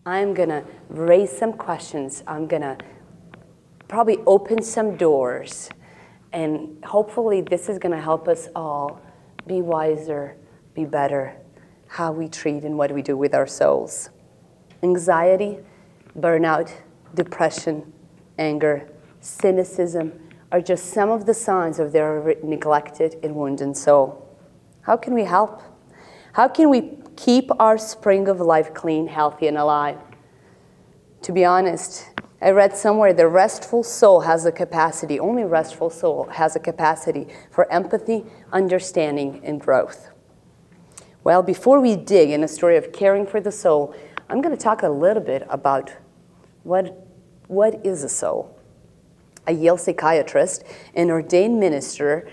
I'm going to raise some questions. I'm going to probably open some doors. And hopefully this is going to help us all be wiser, be better, how we treat and what we do with our souls. Anxiety, burnout, depression, anger, cynicism are just some of the signs of their neglected and wounded soul. How can we help? How can we keep our spring of life clean, healthy, and alive? To be honest, I read somewhere the restful soul has a capacity, only restful soul has a capacity for empathy, understanding, and growth. Well, before we dig in a story of caring for the soul, I'm going to talk a little bit about what is a soul. A Yale psychiatrist and ordained minister,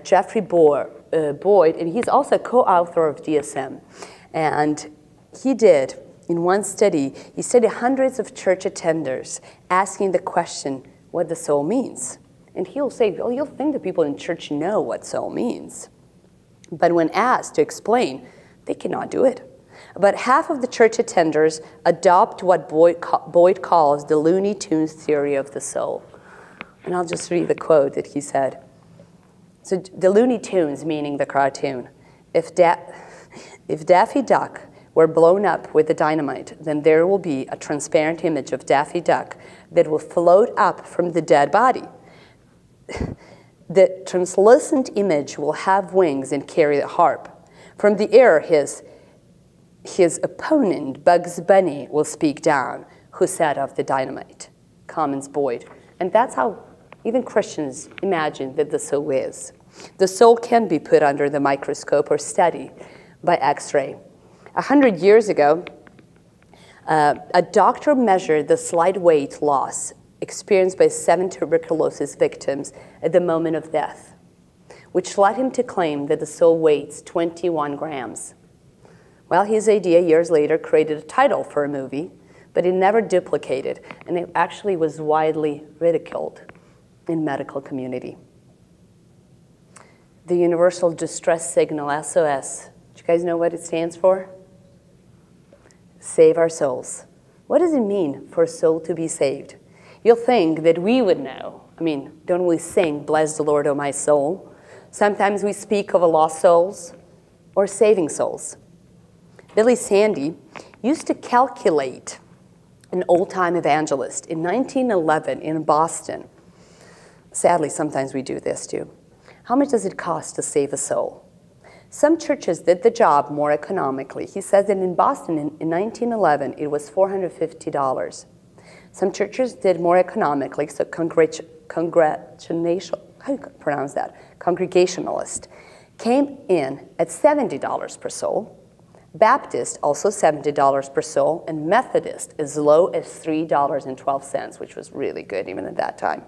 Jeffrey Boyd, and he's also co-author of DSM. And he did, in one study, he studied hundreds of church attenders asking the question, what the soul means. And he'll say, well, you'll think the people in church know what soul means. But when asked to explain, they cannot do it. About half of the church attenders adopt what Boyd calls the Looney Tunes theory of the soul. And I'll just read the quote that he said. So the Looney Tunes, meaning the cartoon. If Daffy Duck were blown up with the dynamite, then there will be a transparent image of Daffy Duck that will float up from the dead body. The translucent image will have wings and carry a harp. From the air, his opponent, Bugs Bunny, will speak down, who set off the dynamite, comments Boyd. And that's how even Christians imagine that the soul is. The soul can be put under the microscope or studied by X-ray. 100 years ago, a doctor measured the slight weight loss experienced by 7 tuberculosis victims at the moment of death, which led him to claim that the soul weighs 21 grams. Well, his idea years later created a title for a movie, but it never duplicated, and it actually was widely ridiculed in medical community. The Universal Distress Signal, SOS. Do you guys know what it stands for? Save our souls. What does it mean for a soul to be saved? You'll think that we would know. I mean, don't we sing, bless the Lord, O my soul? Sometimes we speak of lost souls or saving souls. Billy Sandy used to calculate, an old-time evangelist, in 1911 in Boston. Sadly, sometimes we do this too. How much does it cost to save a soul? Some churches did the job more economically. He says that in Boston in 1911, it was $450. Some churches did more economically, so Congregationalist came in at $70 per soul. Baptist, also $70 per soul, and Methodist as low as $3.12, which was really good even at that time.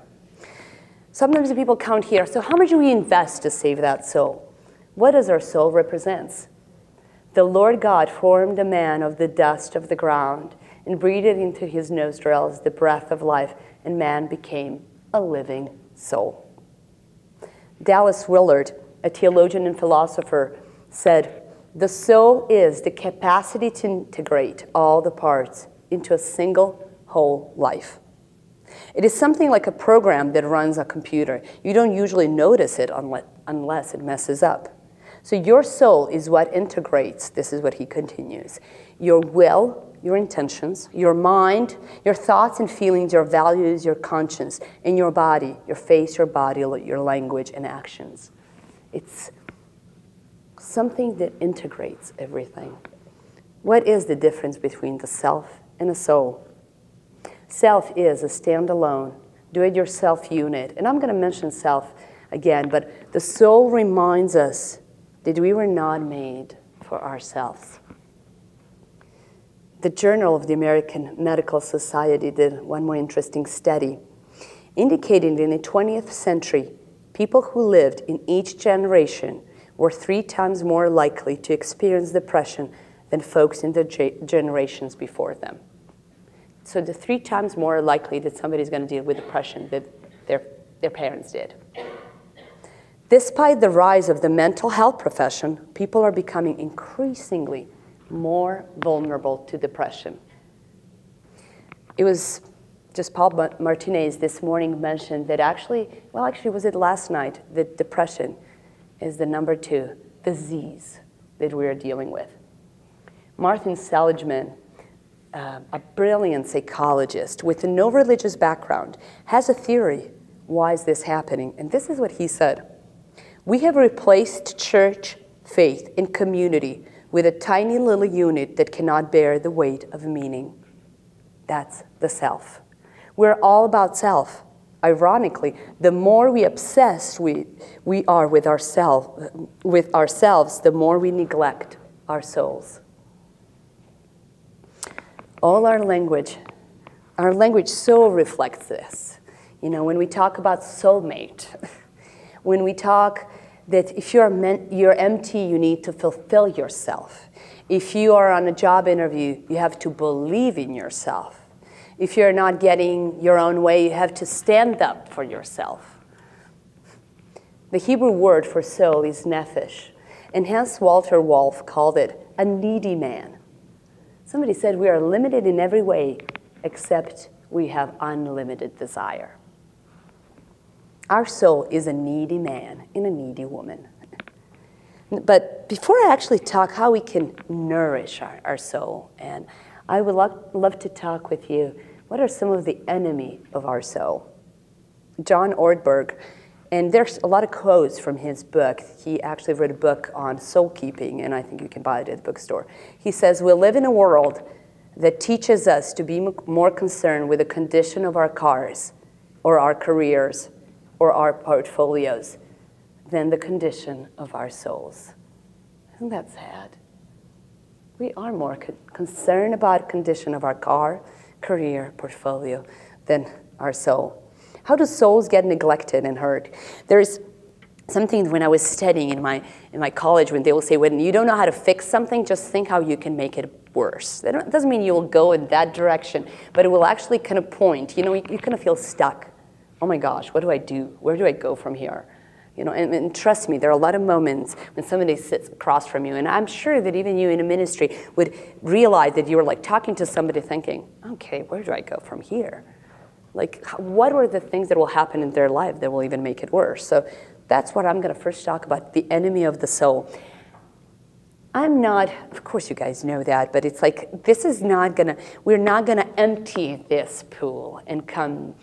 Sometimes the people count here, so how much do we invest to save that soul? What does our soul represent? The Lord God formed a man of the dust of the ground and breathed into his nostrils the breath of life, and man became a living soul. Dallas Willard, a theologian and philosopher, said, the soul is the capacity to integrate all the parts into a single whole life. It is something like a program that runs a computer. You don't usually notice it unless it messes up. So your soul is what integrates, this is what he continues, your will, your intentions, your mind, your thoughts and feelings, your values, your conscience, and your body, your face, your body, your language, and actions. It's something that integrates everything. What is the difference between the self and the soul? Self is a standalone, do-it-yourself unit. And I'm going to mention self again, but the soul reminds us that we were not made for ourselves. The Journal of the American Medical Society did one more interesting study, indicating that in the 20th century, people who lived in each generation were 3 times more likely to experience depression than folks in the generations before them. So the 3 times more likely that somebody's going to deal with depression than their parents did. Despite the rise of the mental health profession, people are becoming increasingly more vulnerable to depression. It was just Paul Martinez this morning mentioned that actually was it last night, that depression is the number 2 disease that we are dealing with. Martin Seligman, a brilliant psychologist with no religious background, has a theory. Why is this happening? And this is what he said. We have replaced church, faith, and community with a tiny little unit that cannot bear the weight of meaning. That's the self. We're all about self. Ironically, the more we obsessed we are with ourselves, the more we neglect our souls. All our language so reflects this. You know, when we talk about soulmate, when we talk that if you're empty, you need to fulfill yourself. If you are on a job interview, you have to believe in yourself. If you're not getting your own way, you have to stand up for yourself. The Hebrew word for soul is nephesh, and hence Walter Wolf called it a needy man. Somebody said we are limited in every way except we have unlimited desire. Our soul is a needy man and a needy woman. But before I actually talk how we can nourish our soul, and I would love to talk with you, what are some of the enemy of our soul? John Ortberg, and there's a lot of quotes from his book. He actually wrote a book on soul keeping, and I think you can buy it at the bookstore. He says, we live in a world that teaches us to be more concerned with the condition of our cars or our careers or our portfolios than the condition of our souls. Isn't that sad? We are more concerned about the condition of our car, career, portfolio than our soul. How do souls get neglected and hurt? There's something when I was studying in my college when they will say, when you don't know how to fix something, just think how you can make it worse. It doesn't mean you will go in that direction, but it will actually kind of point. You know, you kind of feel stuck. Oh my gosh, what do I do? Where do I go from here? You know, and trust me, there are a lot of moments when somebody sits across from you, and I'm sure that even you in a ministry would realize that you were like talking to somebody thinking, okay, where do I go from here? Like, what are the things that will happen in their life that will even make it worse? So that's what I'm going to first talk about, the enemy of the soul. I'm not, of course you guys know that, but it's like, this is not going to, we're not going to empty this pool and come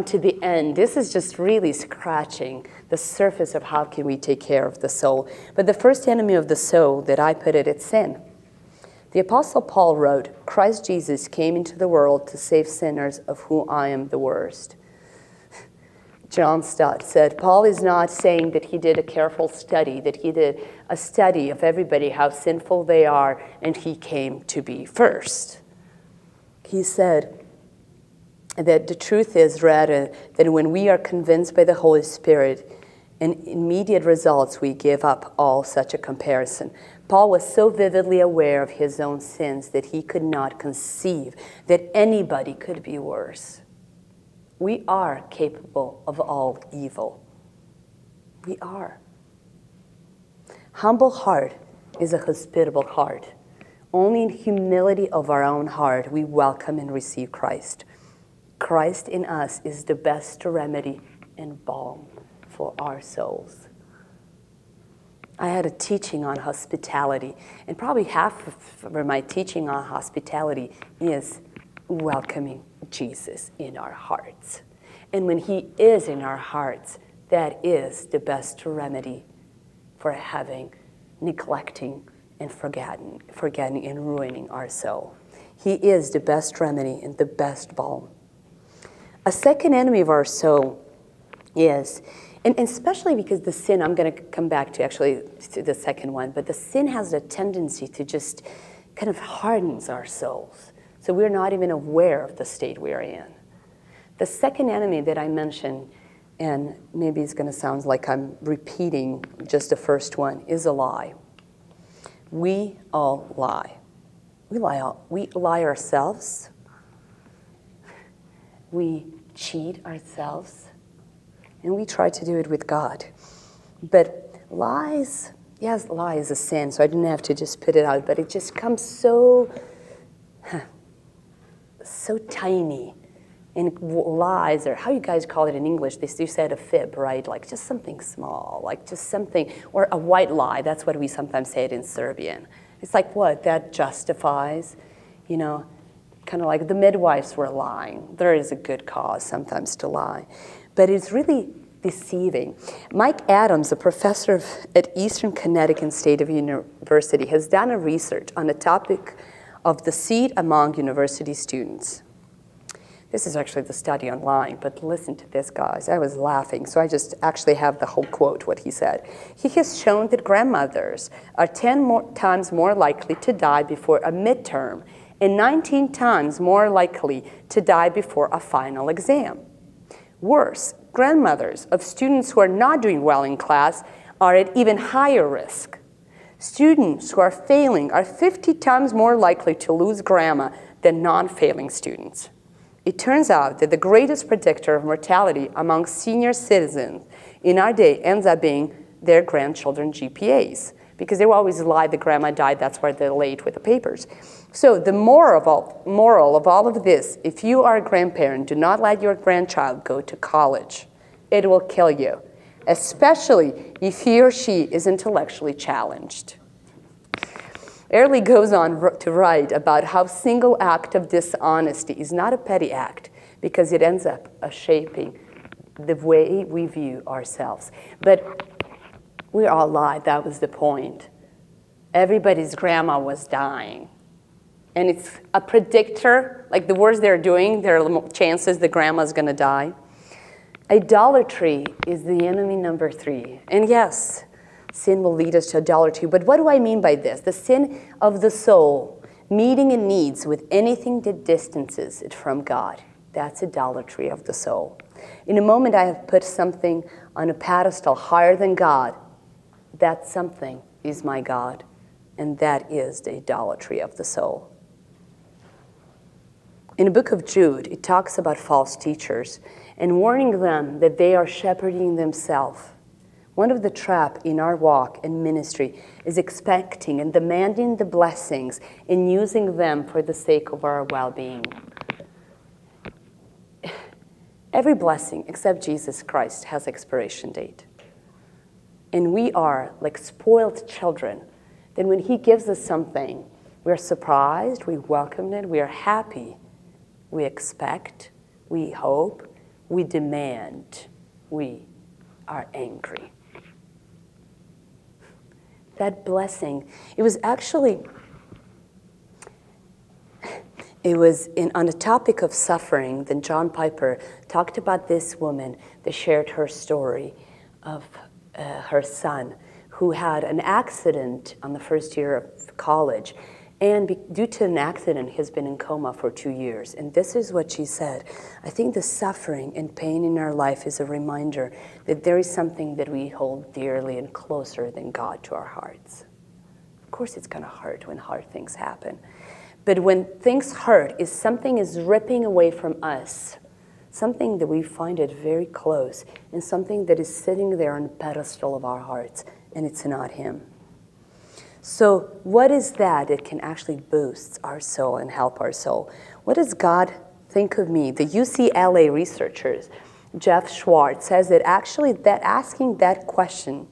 to the end. This is just really scratching the surface of how can we take care of the soul. But the first enemy of the soul that I put it's sin. The Apostle Paul wrote, Christ Jesus came into the world to save sinners, of whom I am the worst. John Stott said, Paul is not saying that he did a careful study, that he did a study of everybody, how sinful they are, and he came to be first. He said that the truth is rather that when we are convinced by the Holy Spirit, in immediate results, we give up all such a comparison. Paul was so vividly aware of his own sins that he could not conceive that anybody could be worse. We are capable of all evil. We are. Humble heart is a hospitable heart. Only in humility of our own heart we welcome and receive Christ. Christ in us is the best remedy and balm for our souls. I had a teaching on hospitality, and probably half of my teaching on hospitality is welcoming Jesus in our hearts. And when he is in our hearts, that is the best remedy for having, neglecting, and forgetting and ruining our soul. He is the best remedy and the best balm. A second enemy of our soul is, and especially because the sin, I'm going to come back to actually to the second one, but the sin has a tendency to just kind of hardens our souls. So we're not even aware of the state we're in. The second enemy that I mentioned, and maybe it's going to sound like I'm repeating just the first one, is a lie. We all lie. We lie ourselves. We cheat ourselves. And we try to do it with God. But lies, yes, lie is a sin, so I didn't have to just put it out, but it just comes so so tiny, and lies, or how you guys call it in English, they said a fib, right? Like just something small, like just something, or a white lie, that's what we sometimes say it in Serbian. It's like, what, that justifies, you know, kind of like the midwives were lying. There is a good cause sometimes to lie. But it's really deceiving. Mike Adams, a professor at Eastern Connecticut State University, has done a research on the topic of deceit among university students. This is actually the study on lying, but listen to this, guys. I was laughing, so I just actually have the whole quote, what he said. He has shown that grandmothers are 10 times more likely to die before a midterm and 19 times more likely to die before a final exam. Worse, grandmothers of students who are not doing well in class are at even higher risk. Students who are failing are 50 times more likely to lose grandma than non-failing students. It turns out that the greatest predictor of mortality among senior citizens in our day ends up being their grandchildren's GPAs, because they will always lie the grandma died, that's why they're late with the papers. So the moral of all of this, if you are a grandparent, do not let your grandchild go to college. It will kill you, especially if he or she is intellectually challenged. Early goes on to write about how a single act of dishonesty is not a petty act, because it ends up shaping the way we view ourselves. But we all lied, that was the point. Everybody's grandma was dying. And it's a predictor, like the worse they're doing, there are chances the grandma's gonna die. Idolatry is the enemy number 3. And yes, sin will lead us to idolatry. But what do I mean by this? The sin of the soul, meeting a needs with anything that distances it from God. That's idolatry of the soul. In a moment I have put something on a pedestal higher than God. That something is my God. And that is the idolatry of the soul. In the book of Jude, it talks about false teachers and warning them that they are shepherding themselves. One of the traps in our walk and ministry is expecting and demanding the blessings and using them for the sake of our well-being. Every blessing except Jesus Christ has expiration date. And we are like spoiled children. Then when he gives us something, we're surprised, we welcome it, we are happy, we expect, we hope, we demand, we are angry. That blessing, it was actually, on the topic of suffering, then John Piper talked about this woman that shared her story of her son who had an accident on the first year of college. And due to an accident, he's been in coma for 2 years. And this is what she said. I think the suffering and pain in our life is a reminder that there is something that we hold dearly and closer than God to our hearts. Of course, it's going to hurt when hard things happen. But when things hurt, is something is ripping away from us, something that we find it very close, and something that is sitting there on the pedestal of our hearts, and it's not him. So what is that can actually boost our soul and help our soul? What does God think of me? The UCLA researchers, Jeff Schwartz, says that actually that asking that question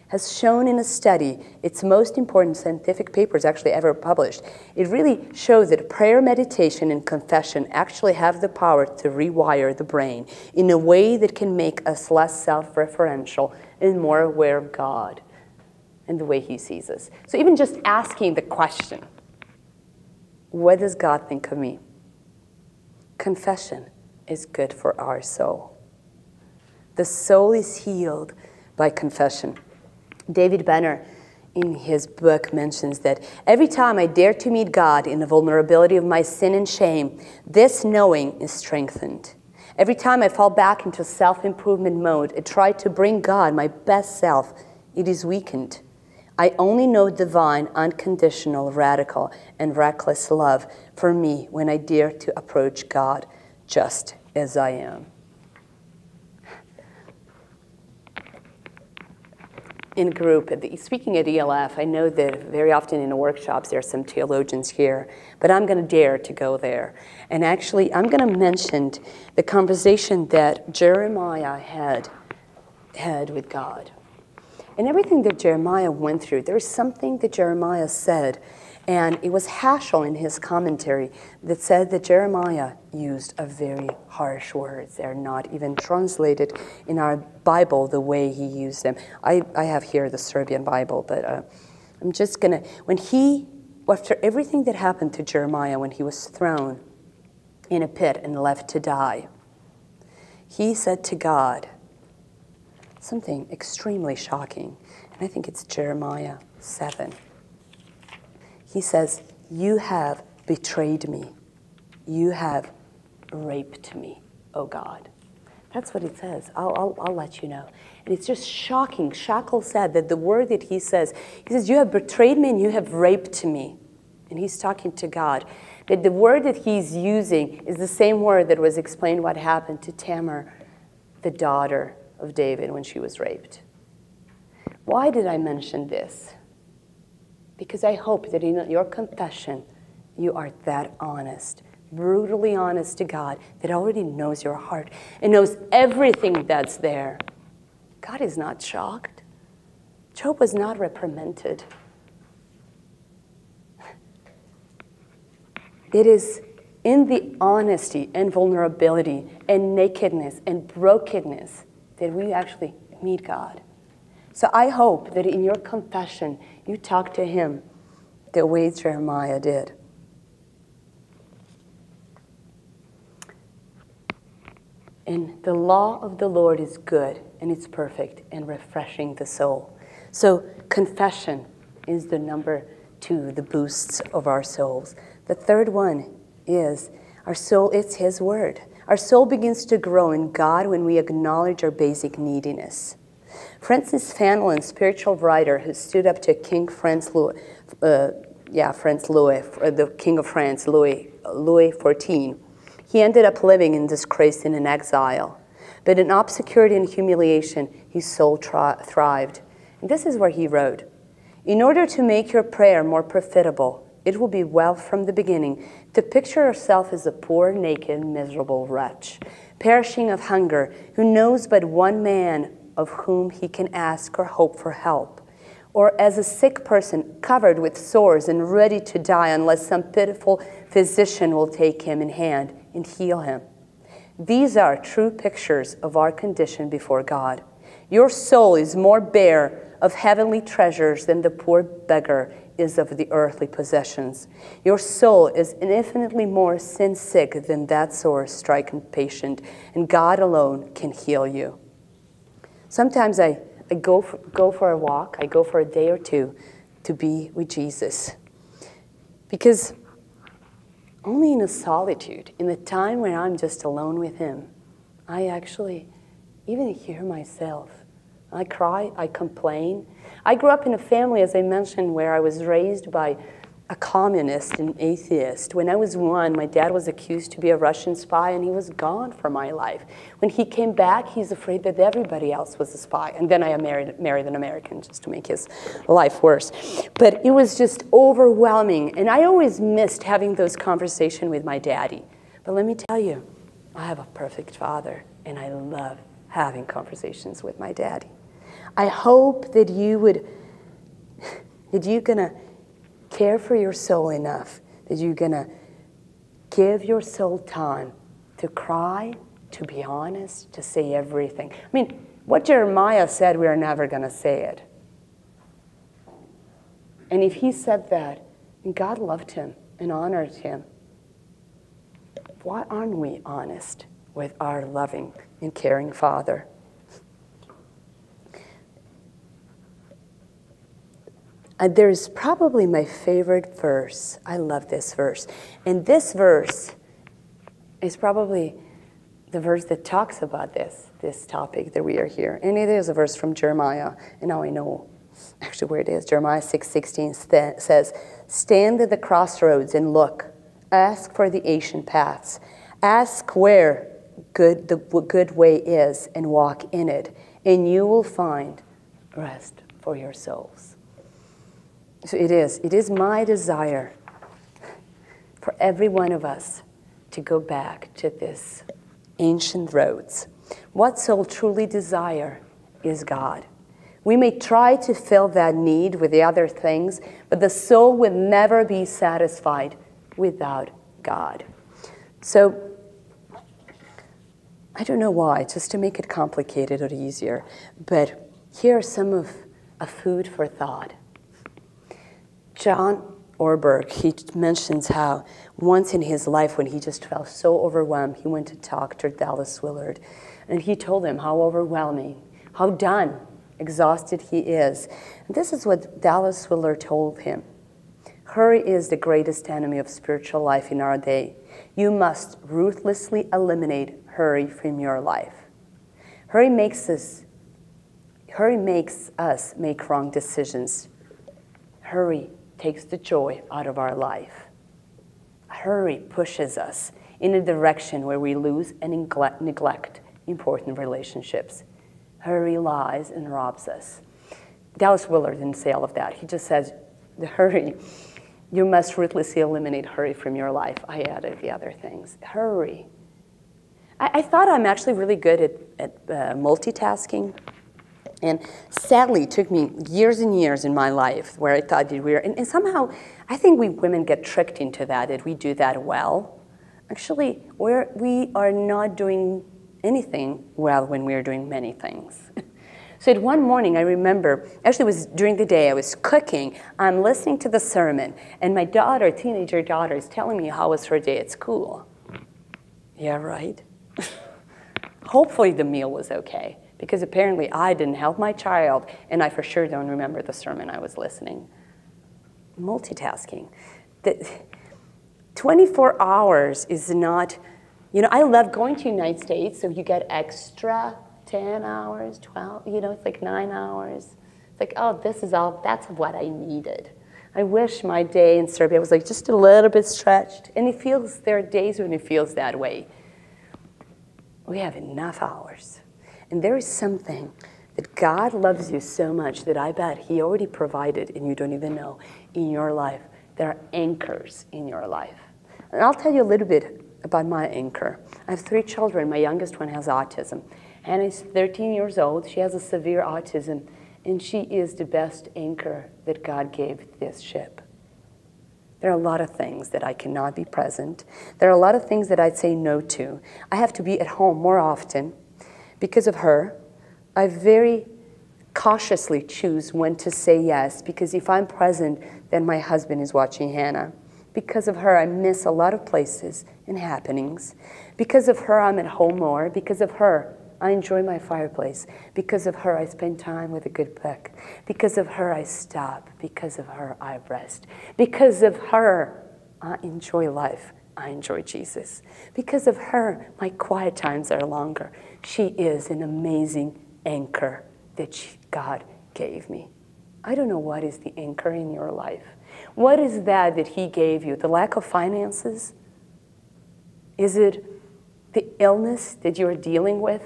has shown in a study, its most important scientific papers actually ever published, it really shows that prayer, meditation, and confession actually have the power to rewire the brain in a way that can make us less self-referential and more aware of God and the way he sees us. So even just asking the question, what does God think of me? Confession is good for our soul. The soul is healed by confession. David Benner, in his book, mentions that every time I dare to meet God in the vulnerability of my sin and shame, this knowing is strengthened. Every time I fall back into self-improvement mode and try to bring God, my best self, it is weakened. I only know divine, unconditional, radical, and reckless love for me when I dare to approach God just as I am. in group, speaking at ELF, I know that very often in the workshops there are some theologians here, but I'm going to dare to go there. And actually, I'm going to mention the conversation that Jeremiah had with God. And everything that Jeremiah went through, there's something that Jeremiah said, and it was Haschel in his commentary that said that Jeremiah used a very harsh words. They're not even translated in our Bible the way he used them. I have here the Serbian Bible, but I'm just going to, after everything that happened to Jeremiah when he was thrown in a pit and left to die, he said to God something extremely shocking, and I think it's Jeremiah 7. He says, "You have betrayed me. You have raped me, O God." That's what it says. I'll let you know. And it's just shocking. Shackle said that the word that he says, "You have betrayed me and you have raped me." And he's talking to God. That the word that he's using is the same word that was explained what happened to Tamar, the daughter of David, when she was raped. Why did I mention this? Because I hope that in your confession, you are that honest, brutally honest to God, that already knows your heart and knows everything that's there. God is not shocked. Job was not reprimanded. It is in the honesty and vulnerability and nakedness and brokenness that we actually meet God. So I hope that in your confession, you talk to him the way Jeremiah did. And the law of the Lord is good, and it's perfect, and refreshing the soul. So confession is the number 2, the boosts of our souls. The third one is our soul, it's his word. Our soul begins to grow in God when we acknowledge our basic neediness. Francis Fanlon, spiritual writer who stood up to King Franz Louis, the King of France, Louis XIV, he ended up living in disgrace and in exile. But in obscurity and humiliation, his soul thrived. And this is where he wrote, "In order to make your prayer more profitable, it will be well from the beginning to picture yourself as a poor, naked, miserable wretch, perishing of hunger, who knows but one man of whom he can ask or hope for help, or as a sick person covered with sores and ready to die unless some pitiful physician will take him in hand and heal him. These are true pictures of our condition before God. Your soul is more bare of heavenly treasures than the poor beggar is of the earthly possessions. Your soul is infinitely more sin-sick than that sore-stricken patient, and God alone can heal you." Sometimes I go for a walk, I go for a day or two to be with Jesus. Because only in a solitude, in the time when I'm just alone with him, I actually even hear myself. I cry, I complain. I grew up in a family, as I mentioned, where I was raised by a communist and atheist. When I was 1, my dad was accused to be a Russian spy, and he was gone from my life. When he came back, he's afraid that everybody else was a spy. And then I married an American just to make his life worse. But it was just overwhelming, and I always missed having those conversations with my daddy. But let me tell you, I have a perfect father, and I love having conversations with my daddy. I hope that you're gonna care for your soul enough that you're gonna give your soul time to cry, to be honest, to say everything. I mean, what Jeremiah said, we are never gonna say it. And if he said that, and God loved him and honored him, why aren't we honest with our loving and caring Father? There's probably my favorite verse. I love this verse. And this verse is probably the verse that talks about this topic that we are here. And it is a verse from Jeremiah. And now I know actually where it is. Jeremiah 6:16 says, "Stand at the crossroads and look. Ask for the ancient paths. Ask where the good way is and walk in it. And you will find rest for your souls. So it is my desire for every one of us to go back to this ancient roads. What soul truly desire is God. We may try to fill that need with the other things, but the soul will never be satisfied without God. So, I don't know why, just to make it complicated or easier, but here are some of a food for thought. John Orberg, he mentions how once in his life when he just felt so overwhelmed, he went to talk to Dallas Willard, and he told him how overwhelming, how done, exhausted he is. And this is what Dallas Willard told him. Hurry is the greatest enemy of spiritual life in our day. You must ruthlessly eliminate hurry from your life. Hurry makes us make wrong decisions. Hurry takes the joy out of our life. Hurry pushes us in a direction where we lose and neglect important relationships. Hurry lies and robs us. Dallas Willard didn't say all of that. He just says, the hurry, you must ruthlessly eliminate hurry from your life. I added the other things. Hurry. I thought I'm actually really good at multitasking. And sadly, it took me years and years in my life where I thought we were, and somehow I think we women get tricked into that we do that well. Actually, we are not doing anything well when we are doing many things. So at one morning, I remember, actually it was during the day, I was cooking, I'm listening to the sermon, and my daughter, teenager daughter, is telling me how was her day at school. Yeah, right? Hopefully the meal was okay, because apparently I didn't help my child, and I for sure don't remember the sermon I was listening. Multitasking. 24 hours is not, I love going to the United States, so you get extra 10 hours, 12, it's like 9 hours. It's like, oh, that's what I needed. I wish my day in Serbia was like just a little bit stretched, and there are days when it feels that way. We have enough hours. And there is something that God loves you so much that I bet He already provided, and you don't even know, in your life. There are anchors in your life. And I'll tell you a little bit about my anchor. I have 3 children. My youngest one has autism. Hannah is 13 years old. She has a severe autism, and she is the best anchor that God gave this ship. There are a lot of things that I cannot be present. There are a lot of things that I'd say no to. I have to be at home more often. Because of her, I very cautiously choose when to say yes, because if I'm present, then my husband is watching Hannah. Because of her, I miss a lot of places and happenings. Because of her, I'm at home more. Because of her, I enjoy my fireplace. Because of her, I spend time with a good book. Because of her, I stop. Because of her, I rest. Because of her, I enjoy life. I enjoy Jesus. Because of her, my quiet times are longer. She is an amazing anchor that God gave me. I don't know what is the anchor in your life. What is that He gave you? The lack of finances? Is it the illness that you're dealing with?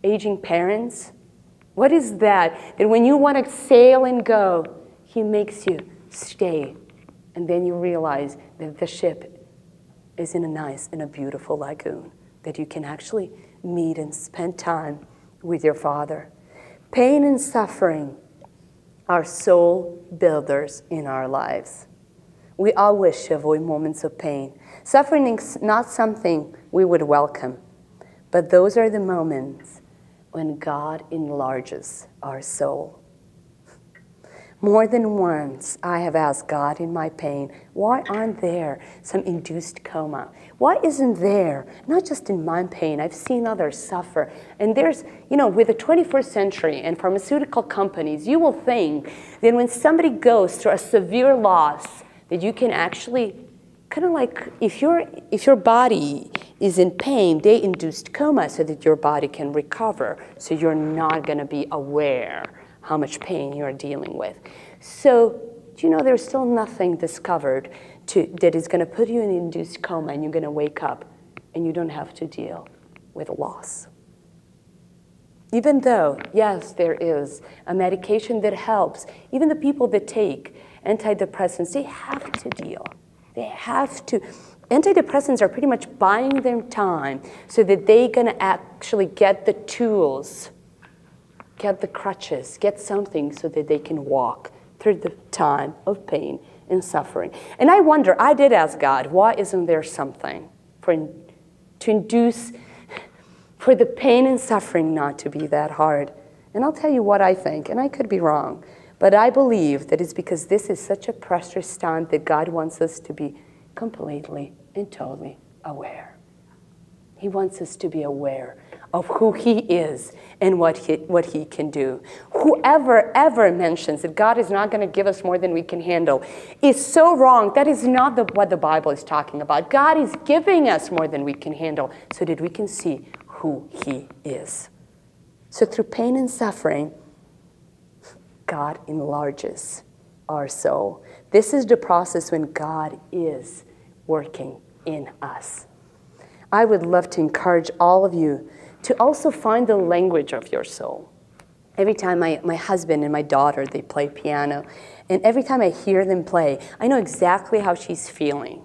Aging parents? What is that when you want to sail and go, He makes you stay, and then you realize that the ship is in a nice and a beautiful lagoon, that you can actually meet and spend time with your Father. Pain and suffering are soul builders in our lives. We all wish to avoid moments of pain. Suffering is not something we would welcome, but those are the moments when God enlarges our soul. More than once, I have asked God in my pain, why aren't there some induced coma? Why isn't there, not just in my pain, I've seen others suffer. And there's, with the 21st century and pharmaceutical companies, you will think that when somebody goes through a severe loss, that you can actually, kind of like, if your body is in pain, they induced coma so that your body can recover, so you're not going to be aware how much pain you're dealing with. So, there's still nothing discovered that is going to put you in induced coma, and you're going to wake up and you don't have to deal with loss. Even though, yes, there is a medication that helps, even the people that take antidepressants, they have to deal. They have to. Antidepressants are pretty much buying them time so that they're going to actually get the tools, get the crutches, get something so that they can walk through the time of pain and suffering. And I wonder, I did ask God, why isn't there something to induce for the pain and suffering not to be that hard? And I'll tell you what I think, and I could be wrong, but I believe that it's because this is such a precious time that God wants us to be completely and totally aware. He wants us to be aware of who He is and what he can do. Whoever ever mentions that God is not going to give us more than we can handle is so wrong. That is not what the Bible is talking about. God is giving us more than we can handle so that we can see who He is. So through pain and suffering, God enlarges our soul. This is the process when God is working in us. I would love to encourage all of you to also find the language of your soul. Every time my husband and my daughter, they play piano, and every time I hear them play, I know exactly how she's feeling.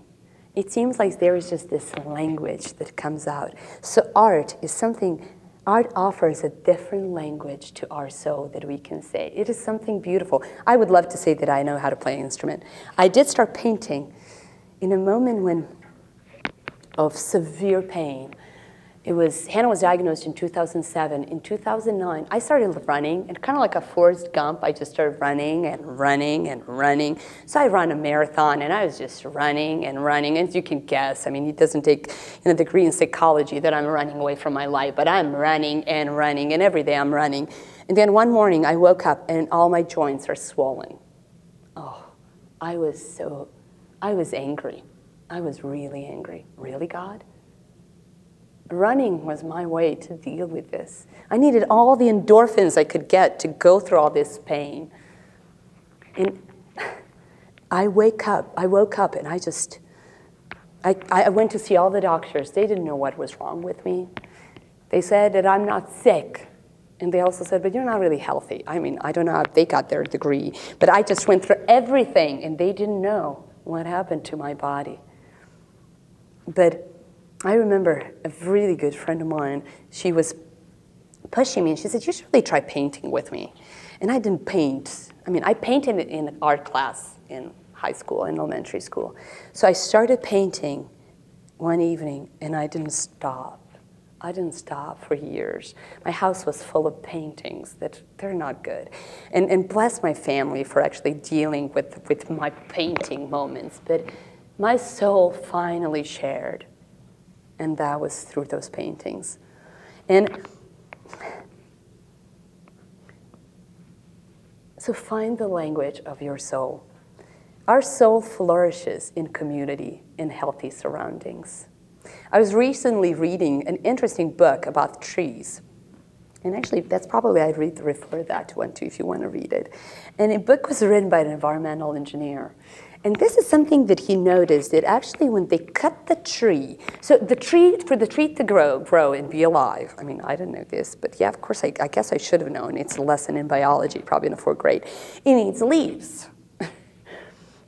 It seems like there is just this language that comes out. So art offers a different language to our soul that we can say. It is something beautiful. I would love to say that I know how to play an instrument. I did start painting in a moment of severe pain. Hannah was diagnosed in 2007. In 2009, I started running, and kind of like a Forrest Gump, I just started running and running and running. So I ran a marathon, and I was just running and running. As you can guess, I mean, it doesn't take a degree in psychology that I'm running away from my life, but I'm running, and every day I'm running. And then one morning, I woke up, and all my joints are swollen. Oh, I was angry. I was really angry. Really, God? Running was my way to deal with this. I needed all the endorphins I could get to go through all this pain. And I woke up and I went to see all the doctors. They didn't know what was wrong with me. They said that I'm not sick. And they also said, but you're not really healthy. I mean, I don't know how they got their degree, but I just went through everything and they didn't know what happened to my body. But I remember a really good friend of mine, she was pushing me and she said, you should really try painting with me. And I didn't paint. I mean, I painted in an art class in high school, in elementary school. So I started painting one evening and I didn't stop. I didn't stop for years. My house was full of paintings that they're not good. And bless my family for actually dealing with my painting moments. But my soul finally shared. And that was through those paintings. And so find the language of your soul. Our soul flourishes in community, in healthy surroundings. I was recently reading an interesting book about trees. And actually, that's probably, I'd refer that one to if you want to read it. And the book was written by an environmental engineer. And this is something that he noticed, that actually when they cut the tree, so for the tree to grow and be alive, I mean, I didn't know this, but yeah, of course, I guess I should have known. It's a lesson in biology, probably in the 4th grade. It needs leaves.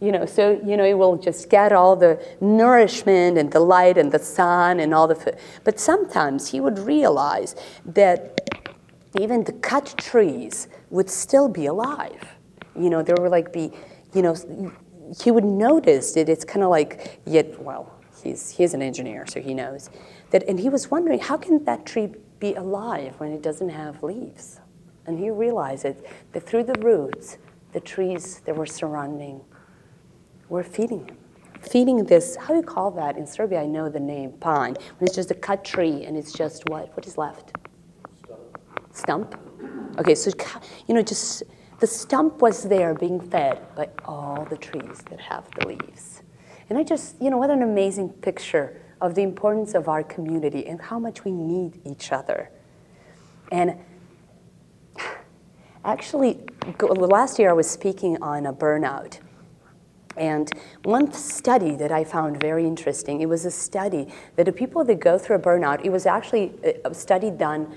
So it will just get all the nourishment and the light and the sun and all the food. But sometimes he would realize that even the cut trees would still be alive. There would he would notice that it's kind of like, he's an engineer, so he knows that, and he was wondering, how can that tree be alive when it doesn't have leaves? And he realized that through the roots, the trees that were surrounding were feeding him. Feeding this, how do you call that? In Serbia, I know the name, pine. When it's just a cut tree and it's just what? What is left? Stump? Okay, so, just the stump was there being fed by all the trees that have the leaves. And I just, what an amazing picture of the importance of our community and how much we need each other. And actually, last year I was speaking on a burnout. And one study that I found very interesting, it was a study that the people that go through a burnout, it was actually a study done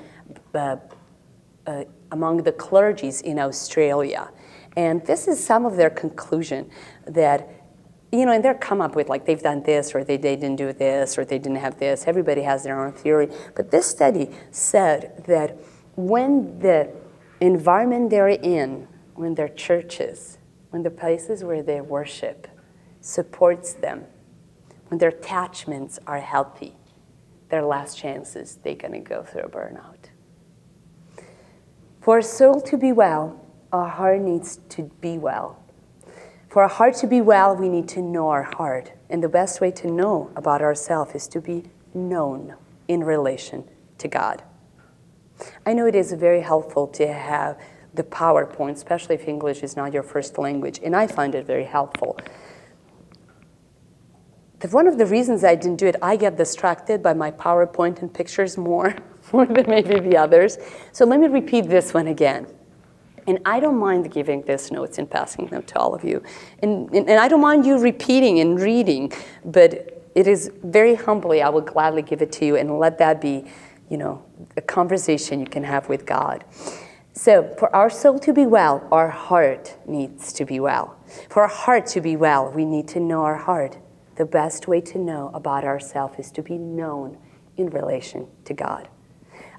among the clergies in Australia. And this is some of their conclusion that, and they're come up with like they've done this or they didn't do this or they didn't have this. Everybody has their own theory. But this study said that when the environment they're in, when their churches, when the places where they worship supports them, when their attachments are healthy, their last chances, they're going to go through a burnout. For a soul to be well, our heart needs to be well. For our heart to be well, we need to know our heart. And the best way to know about ourselves is to be known in relation to God. I know it is very helpful to have the PowerPoint, especially if English is not your first language, and I find it very helpful. One of the reasons I didn't do it, I get distracted by my PowerPoint and pictures more than maybe the others. So let me repeat this one again. And I don't mind giving these notes and passing them to all of you. And I don't mind you repeating and reading, but it is very humbly, I will gladly give it to you and let that be, a conversation you can have with God. So for our soul to be well, our heart needs to be well. For our heart to be well, we need to know our heart. The best way to know about ourselves is to be known in relation to God.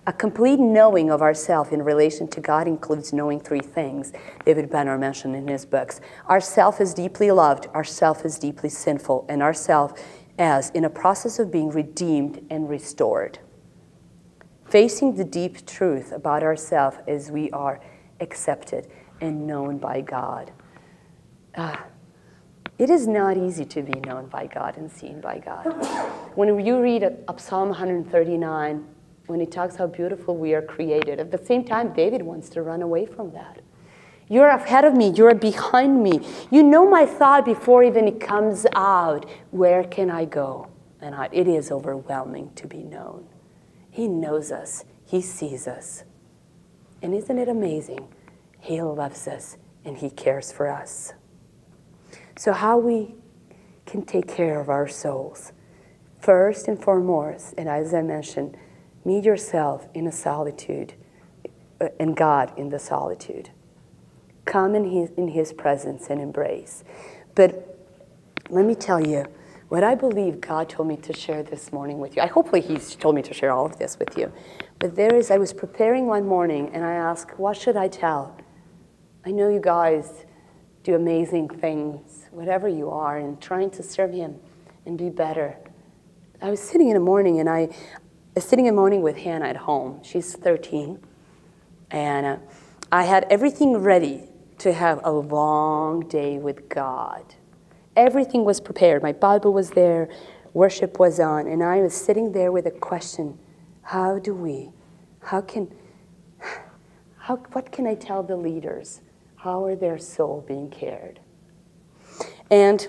A complete knowing of ourself in relation to God includes knowing three things David Benner mentioned in his books. Ourself is deeply loved, ourself is deeply sinful, and ourself as in a process of being redeemed and restored. Facing the deep truth about ourselves as we are accepted and known by God. It is not easy to be known by God and seen by God. When you read Psalm 139, when it talks how beautiful we are created, at the same time, David wants to run away from that. You're ahead of me. You're behind me. You know my thought before even it comes out. Where can I go? And it is overwhelming to be known. He knows us. He sees us. And isn't it amazing? He loves us and he cares for us. So how we can take care of our souls? First and foremost, and as I mentioned, meet yourself in a solitude and God in the solitude. Come in his presence and embrace. But let me tell you, what I believe God told me to share this morning with you. Hopefully he's told me to share all of this with you. But I was preparing one morning and I asked, what should I tell? I know you guys do amazing things, whatever you are, and trying to serve him and be better. I was sitting in the morning and I was sitting in the morning with Hannah at home. She's 13. And I had everything ready to have a long day with God. Everything was prepared. My Bible was there, worship was on, and I was sitting there with a question: what can I tell the leaders? How are their soul being cared? And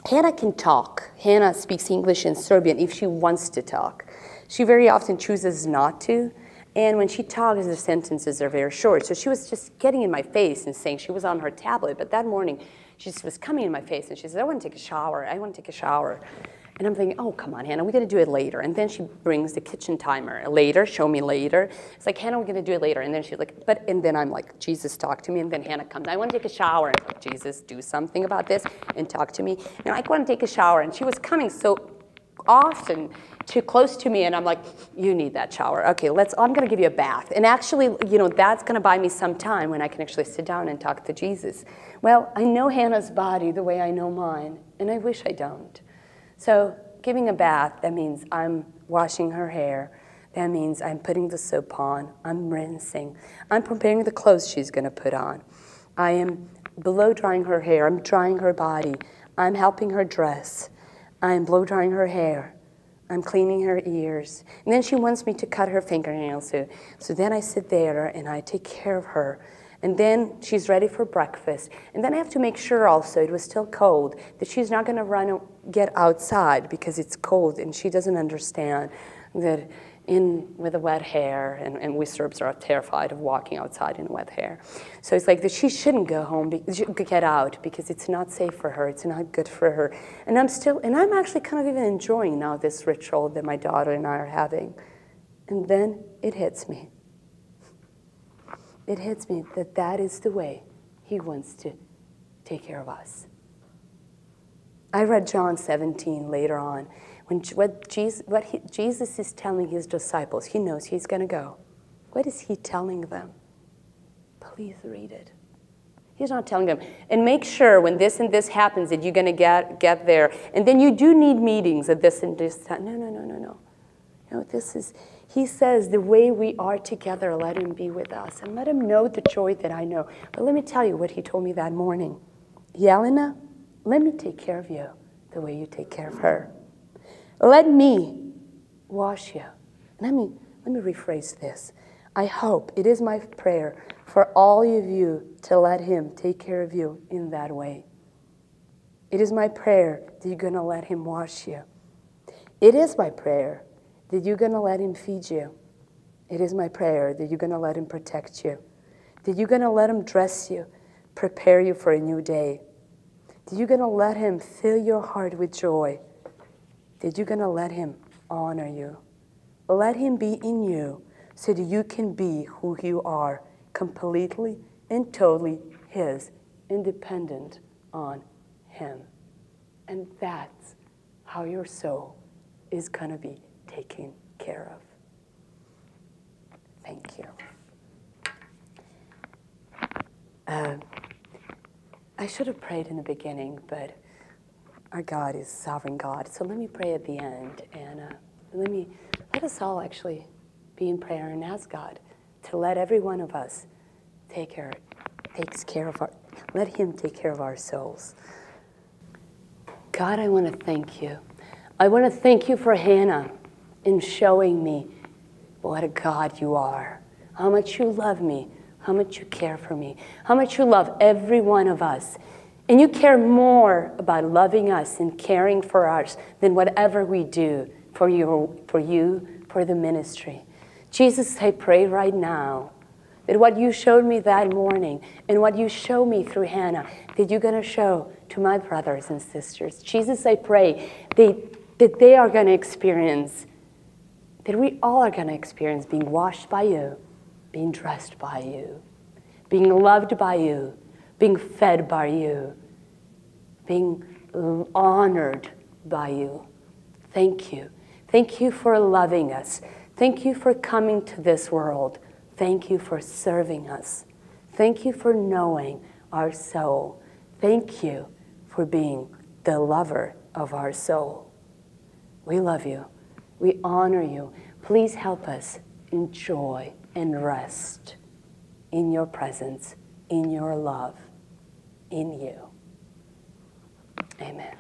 Hannah can talk. Hannah speaks English and Serbian if she wants to talk. She very often chooses not to, and when she talks, the sentences are very short. So she was just getting in my face and saying she was on her tablet, but that morning she was coming in my face and she said, I want to take a shower. And I'm thinking, oh, come on, Hannah, we're going to do it later. And then she brings the kitchen timer. Later, show me later. It's like, Hannah, we're going to do it later. And then she's like, and then I'm like, Jesus, talk to me. And then Hannah comes, I want to take a shower. And I'm like, Jesus, do something about this and talk to me. And I want to take a shower. And she was coming so often too close to me, and I'm like, you need that shower. Okay, I'm going to give you a bath. And actually, that's going to buy me some time when I can actually sit down and talk to Jesus. Well, I know Hannah's body the way I know mine, and I wish I don't. So giving a bath, that means I'm washing her hair. That means I'm putting the soap on. I'm rinsing. I'm preparing the clothes she's going to put on. I am blow drying her hair. I'm drying her body. I'm helping her dress. I'm blow drying her hair. I'm cleaning her ears. And then she wants me to cut her fingernails. So then I sit there and I take care of her. And then she's ready for breakfast. And then I have to make sure also, it was still cold, that she's not going to get outside because it's cold and she doesn't understand that with the wet hair, and we Serbs are terrified of walking outside in wet hair. So it's like that she shouldn't go home, get out, because it's not safe for her, it's not good for her. And I'm actually kind of even enjoying now this ritual that my daughter and I are having. And then it hits me. it hits me that that is the way he wants to take care of us. I read John 17 later on, when Jesus is telling his disciples. He knows he's going to go. What is he telling them? Please read it. He's not telling them, and make sure when this and this happens that you're going to get there, and then you do need meetings at this and this time. No. No, he says, the way we are together, let him be with us, and let him know the joy that I know. But let me tell you what he told me that morning. Jelena, let me take care of you the way you take care of her. Let me wash you. Let me rephrase this. I hope, it is my prayer for all of you to let him take care of you in that way. It is my prayer that you're going to let him wash you. It is my prayer that you're going to let him feed you. It is my prayer that you're going to let him protect you. That you're going to let him dress you, prepare you for a new day. That you're going to let him fill your heart with joy. That you're going to let him honor you. Let him be in you so that you can be who you are, completely and totally his, independent on him. And that's how your soul is going to be taken care of. Thank you. I should have prayed in the beginning, but our God is sovereign God. So let me pray at the end, and let us all actually be in prayer and ask God to let every one of us let him take care of our souls. God, I want to thank you. I want to thank you for Hannah in showing me what a God you are, how much you love me, how much you care for me, how much you love every one of us. And you care more about loving us and caring for us than whatever we do for you, for the ministry. Jesus, I pray right now that what you showed me that morning and what you show me through Hannah, that you're going to show to my brothers and sisters. Jesus, I pray that they are going to experience, that we all are going to experience being washed by you, being dressed by you, being loved by you, being fed by you, being honored by you. Thank you. Thank you for loving us. Thank you for coming to this world. Thank you for serving us. Thank you for knowing our soul. Thank you for being the lover of our soul. We love you. We honor you. Please help us enjoy and rest in your presence, in your love, in you. Amen.